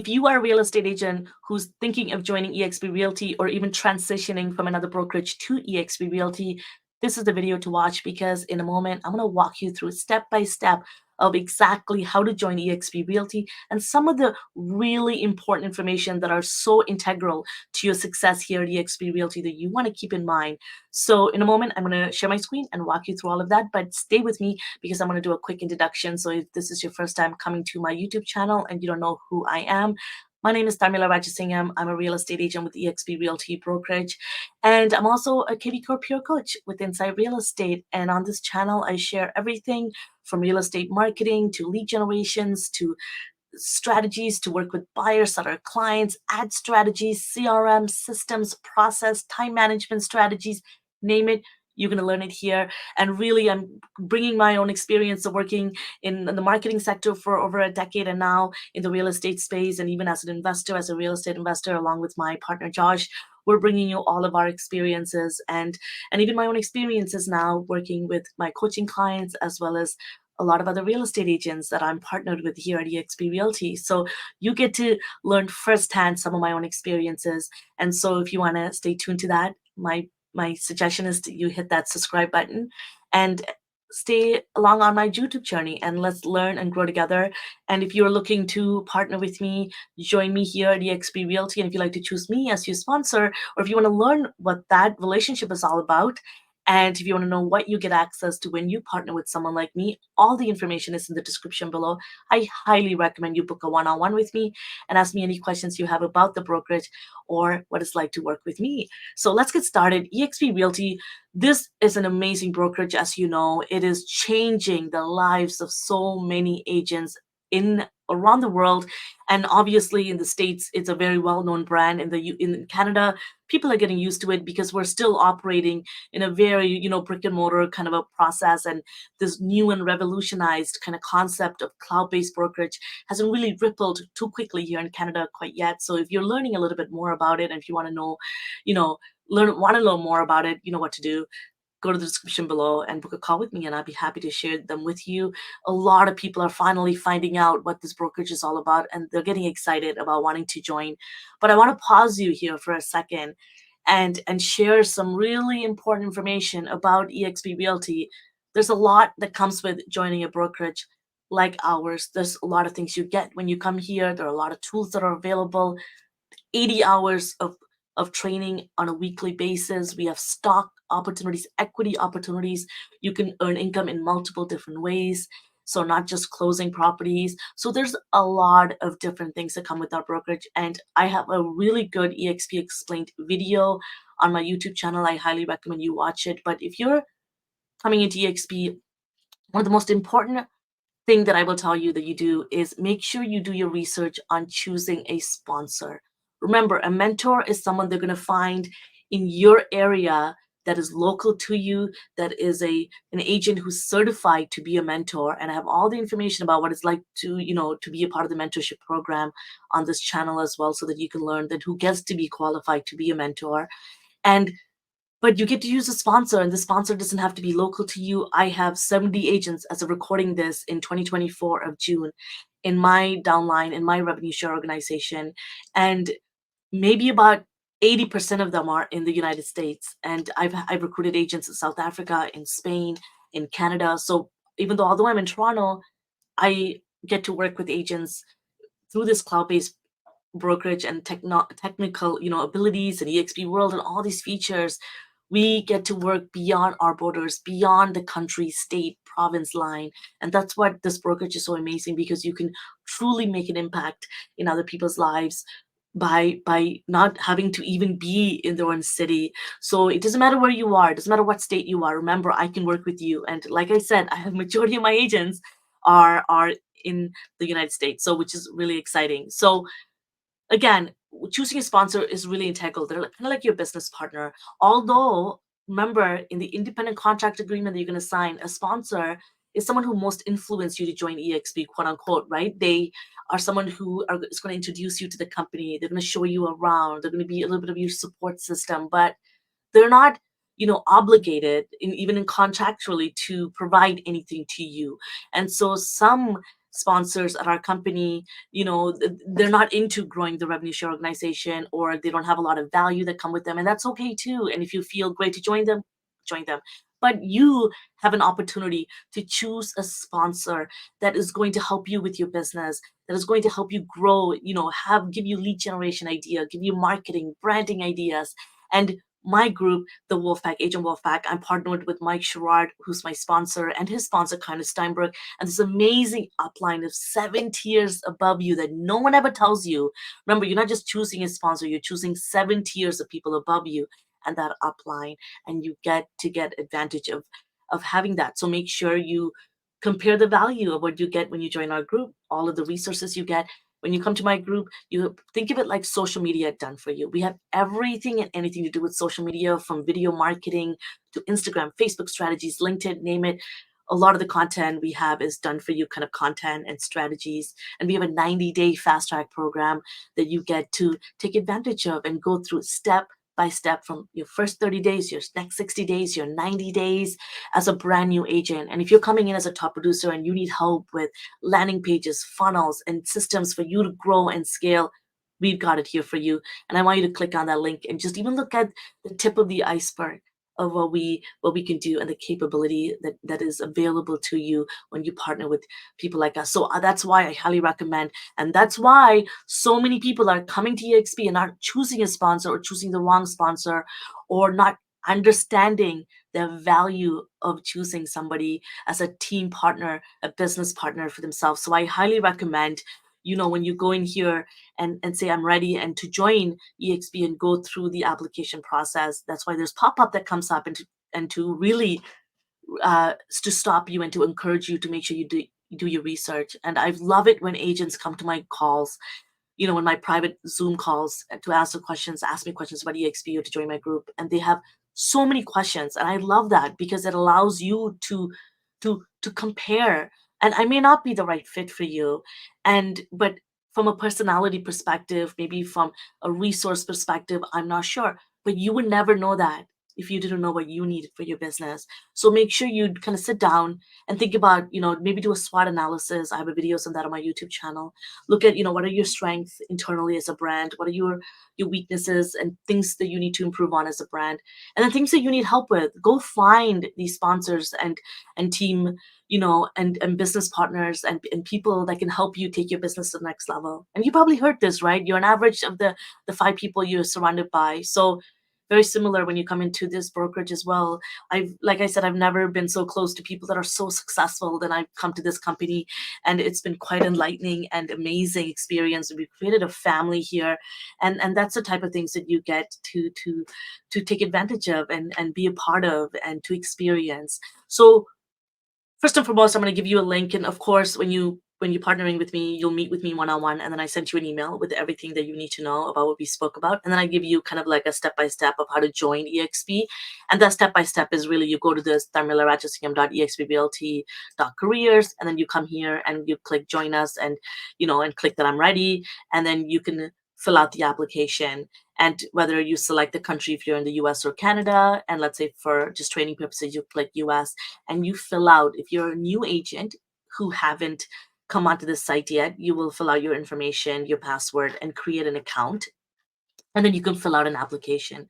If you are a real estate agent who's thinking of joining eXp Realty or even transitioning from another brokerage to eXp Realty, this is the video to watch because in a moment, I'm going to walk you through step by step of exactly how to join eXp Realty and some of the really important information that are so integral to your success here at eXp Realty that you want to keep in mind. So in a moment, I'm going to share my screen and walk you through all of that, but stay with me because I'm going to do a quick introduction. So if this is your first time coming to my YouTube channel and you don't know who I am, my name is Tharmila Rajasingam. I'm a real estate agent with eXp Realty Brokerage, and I'm also a kvCORE peer coach with Inside Real Estate. And on this channel, I share everything from real estate marketing to lead generations to strategies to work with buyers that are clients, ad strategies, CRM systems, process, time management strategies, name it. You're going to learn it here. And really, I'm bringing my own experience of working in the marketing sector for over a decade and now in the real estate space. And even as an investor, as a real estate investor, along with my partner, Josh, we're bringing you all of our experiences and even my own experiences now working with my coaching clients as well as a lot of other real estate agents that I'm partnered with here at eXp Realty. So you get to learn firsthand some of my own experiences. And so if you want to stay tuned to that, my suggestion is that you hit that subscribe button and stay along on my YouTube journey and let's learn and grow together. And if you're looking to partner with me, join me here at eXp Realty. And if you'd like to choose me as your sponsor, or if you want to learn what that relationship is all about, and if you want to know what you get access to when you partner with someone like me, all the information is in the description below. I highly recommend you book a one-on-one with me and ask me any questions you have about the brokerage or what it's like to work with me. So let's get started. eXp Realty, this is an amazing brokerage, as you know. It is changing the lives of so many agents in around the world, and obviously in the States it's a very well-known brand. In Canada, people are getting used to it because we're still operating in a very brick and mortar kind of a process, and this new and revolutionized kind of concept of cloud-based brokerage hasn't really rippled too quickly here in Canada quite yet. So if you're learning a little bit more about it and if you want to know, you know want to learn more about it, you know what to do. Go to the description below and book a call with me, and I'd be happy to share them with you. A lot of people are finally finding out what this brokerage is all about, and they're getting excited about wanting to join. But I want to pause you here for a second and share some really important information about eXp Realty. There's a lot that comes with joining a brokerage like ours. There's a lot of things you get when you come here. There are a lot of tools that are available. 80 hours of training on a weekly basis. We have stock opportunities, equity opportunities. You can earn income in multiple different ways. So not just closing properties. So there's a lot of different things that come with our brokerage. And I have a really good eXp Explained video on my YouTube channel. I highly recommend you watch it. But if you're coming into eXp, one of the most important thing that I will tell you that you do is make sure you do your research on choosing a sponsor. Remember, a mentor is someone they're going to find in your area that is local to you, that is an agent who's certified to be a mentor. And I have all the information about what it's like to be a part of the mentorship program on this channel as well, so that you can learn that who gets to be qualified to be a mentor. And but you get to use a sponsor, and the sponsor doesn't have to be local to you. I have 70 agents as of recording this in 2024 of June in my downline, in my revenue share organization. And maybe about 80% of them are in the United States. And I've recruited agents in South Africa, in Spain, in Canada. So although I'm in Toronto, I get to work with agents through this cloud-based brokerage and technical abilities and eXp World and all these features. We get to work beyond our borders, beyond the country, state, province line. And that's what this brokerage is so amazing, because you can truly make an impact in other people's lives by not having to even be in their own city. So it doesn't matter where you are, it doesn't matter what state you are. Remember, I can work with you. And like I said, I have majority of my agents are in the United States, so which is really exciting. So again, choosing a sponsor is really integral. They're kind of like your business partner. Although, remember, in the independent contract agreement that you're going to sign, a sponsor is someone who most influenced you to join eXp, quote unquote, right? They are someone who is going to introduce you to the company. They're going to show you around. They're going to be a little bit of your support system, but they're not obligated even in contractually to provide anything to you. And so some sponsors at our company, they're not into growing the revenue share organization, or they don't have a lot of value that come with them, and that's okay too. And if you feel great to join them, join them. But you have an opportunity to choose a sponsor that is going to help you with your business, that is going to help you grow, give you lead generation idea, give you marketing, branding ideas. And my group, the Wolfpack, Agent Wolfpack, I'm partnered with Mike Sherrard, who's my sponsor, and his sponsor, Kind Steinberg, and this amazing upline of 7 tiers above you that no one ever tells you. Remember, you're not just choosing a sponsor, you're choosing 7 tiers of people above you and that upline, and you get advantage of having that. So make sure you compare the value of what you get when you join our group, all of the resources you get. When you come to my group, you think of it like social media done for you. We have everything and anything to do with social media, from video marketing to Instagram, Facebook strategies, LinkedIn, name it. A lot of the content we have is done for you, kind of content and strategies. And we have a 90-day fast track program that you get to take advantage of and go through step by step, from your first 30 days, your next 60 days, your 90 days as a brand new agent. And if you're coming in as a top producer and you need help with landing pages, funnels, and systems for you to grow and scale, we've got it here for you. And I want you to click on that link and just even look at the tip of the iceberg of what we can do, and the capability that is available to you when you partner with people like us. So that's why I highly recommend, and that's why so many people are coming to eXp and not choosing a sponsor, or choosing the wrong sponsor, or not understanding the value of choosing somebody as a team partner, a business partner for themselves. So I highly recommend, when you go in here and say I'm ready and to join eXp and go through the application process. That's why there's pop-up that comes up, and to really to stop you and to encourage you to make sure you do your research. And I love it when agents come to my calls, in my private Zoom calls, to ask me questions about eXp or to join my group. And they have so many questions. And I love that, because it allows you to compare. And I may not be the right fit for you. But from a personality perspective, maybe from a resource perspective, I'm not sure. But you would never know that if you didn't know what you needed for your business. So make sure you kind of sit down and think about, maybe do a SWOT analysis. I have a videos on that on my YouTube channel. Look at, what are your strengths internally as a brand, what are your weaknesses and things that you need to improve on as a brand, and then things that you need help with. Go find these sponsors and team, and business partners, and people that can help you take your business to the next level. And you probably heard this, right? You're an average of the 5 people you're surrounded by. So very similar when you come into this brokerage as well. Like I said, I've never been so close to people that are so successful than I've come to this company, and it's been quite enlightening and amazing experience. We've created a family here, and that's the type of things that you get to take advantage of, and be a part of, and to experience. So first and foremost, I'm going to give you a link, and of course, when you're partnering with me, you'll meet with me one-on-one, and then I send you an email with everything that you need to know about what we spoke about, and then I give you kind of like a step-by-step of how to join eXp. And that step-by-step is really, you go to this tharmilarajasingam.exprealty.careers, and then you come here and you click join us, and click that I'm ready, and then you can fill out the application. And whether you select the country, if you're in the US or Canada, and let's say for just training purposes, you click US, and you fill out, if you're a new agent who haven't come onto this site yet, you will fill out your information, your password, and create an account. And then you can fill out an application.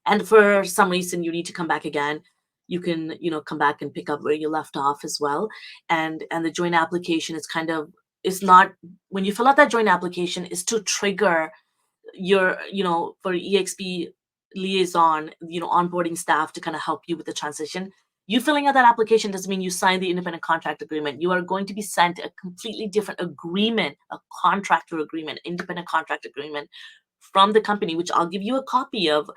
And for some reason you need to come back again, you can, come back and pick up where you left off as well. And the joint application is kind of, is not, when you fill out that joint application, is to trigger your, for EXP liaison, onboarding staff to kind of help you with the transition. You filling out that application doesn't mean you sign the independent contract agreement. You are going to be sent a completely different agreement, a contractor agreement, independent contract agreement from the company, which I'll give you a copy of,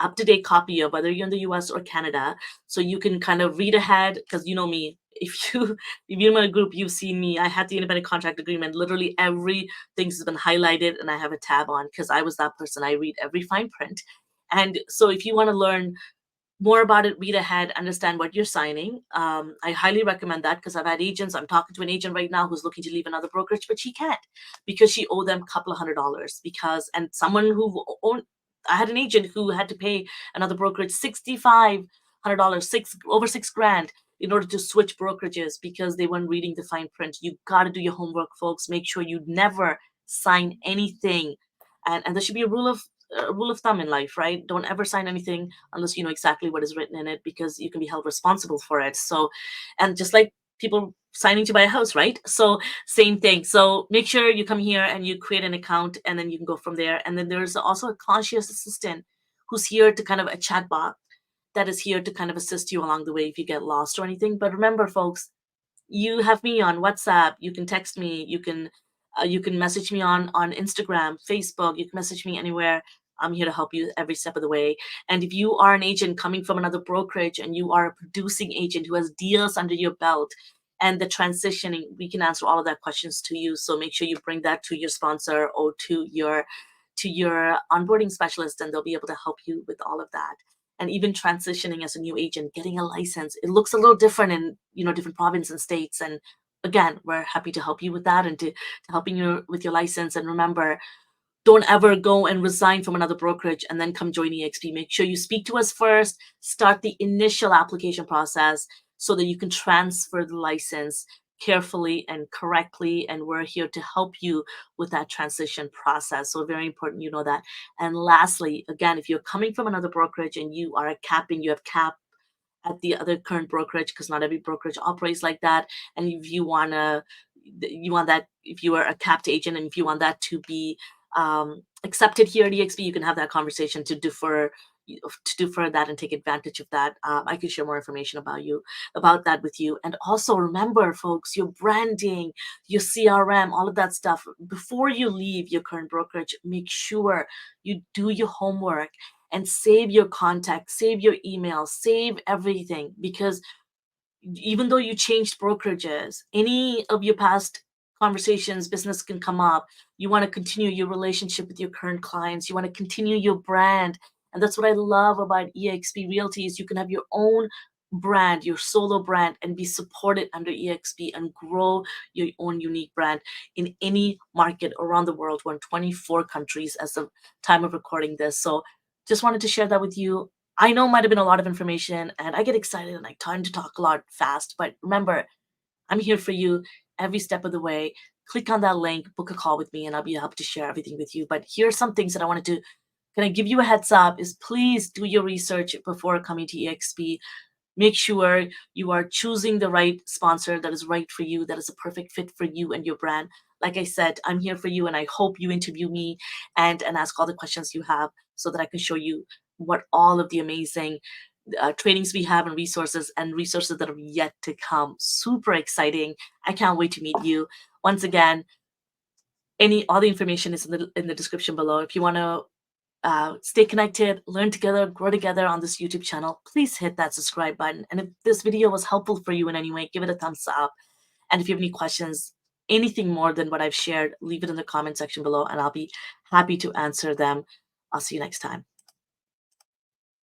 up-to-date copy of, whether you're in the US or Canada, so you can kind of read ahead, because you know me. If you're in a group, you've seen me. I had the independent contract agreement. Literally everything has been highlighted, and I have a tab on, because I was that person. I read every fine print. And so if you want to learn more about it, read ahead, understand what you're signing. I highly recommend that, because I've had agents. I'm talking to an agent right now who's looking to leave another brokerage, but she can't, because she owed them a couple of $100s. And someone who owned, I had an agent who had to pay another brokerage $6,500, over 6 grand, in order to switch brokerages because they weren't reading the fine print. You got to do your homework, folks. Make sure you never sign anything, and there should be a rule of thumb in life, right? Don't ever sign anything unless you know exactly what is written in it, because you can be held responsible for it. So, and just like people signing to buy a house, right? So same thing. So make sure you come here and you create an account, and then you can go from there. And then there's also a concierge assistant who's here to kind of a chatbot that is here to kind of assist you along the way if you get lost or anything. But remember, folks, you have me on WhatsApp. You can text me. You can message me on Instagram, Facebook. You can message me anywhere. I'm here to help you every step of the way. And if you are an agent coming from another brokerage and you are a producing agent who has deals under your belt and the transitioning, we can answer all of that questions to you. So make sure you bring that to your sponsor or to your onboarding specialist, and they'll be able to help you with all of that. And even transitioning as a new agent, getting a license, it looks a little different in different provinces and states. And again, we're happy to help you with that and to helping you with your license. And remember, don't ever go and resign from another brokerage and then come join eXp. Make sure you speak to us first, start the initial application process so that you can transfer the license carefully and correctly. And we're here to help you with that transition process. So very important you know that. And lastly, again, if you're coming from another brokerage and you are you have cap at the other current brokerage, because not every brokerage operates like that. And if you want that, if you are a capped agent and if you want that to be accepted here at eXp, you can have that conversation to defer that and take advantage of that. I can share more information about that with you. And also remember, folks, your branding, your CRM, all of that stuff. Before you leave your current brokerage, make sure you do your homework and save your contact, save your email, save everything, because even though you changed brokerages, any of your past conversations, business can come up. You want to continue your relationship with your current clients. You want to continue your brand. And that's what I love about eXp Realty is you can have your own brand, your solo brand, and be supported under eXp and grow your own unique brand in any market around the world. We're in 24 countries as of time of recording this. So just wanted to share that with you. I know it might have been a lot of information and I get excited and I tend to talk a lot fast, but remember, I'm here for you every step of the way. Click on that link, book a call with me, and I'll be happy to share everything with you. But here are some things that I wanted to kind of give you a heads up is please do your research before coming to eXp. Make sure you are choosing the right sponsor that is right for you, that is a perfect fit for you and your brand. Like I said, I'm here for you, and I hope you interview me and ask all the questions you have so that I can show you what all of the amazing trainings we have and resources that are yet to come. Super exciting. I can't wait to meet you. Once again, all the information is in the description below. If you want to stay connected, learn together, grow together on this YouTube channel, please hit that subscribe button. And if this video was helpful for you in any way, give it a thumbs up. And if you have any questions, anything more than what I've shared, leave it in the comment section below and I'll be happy to answer them. I'll see you next time.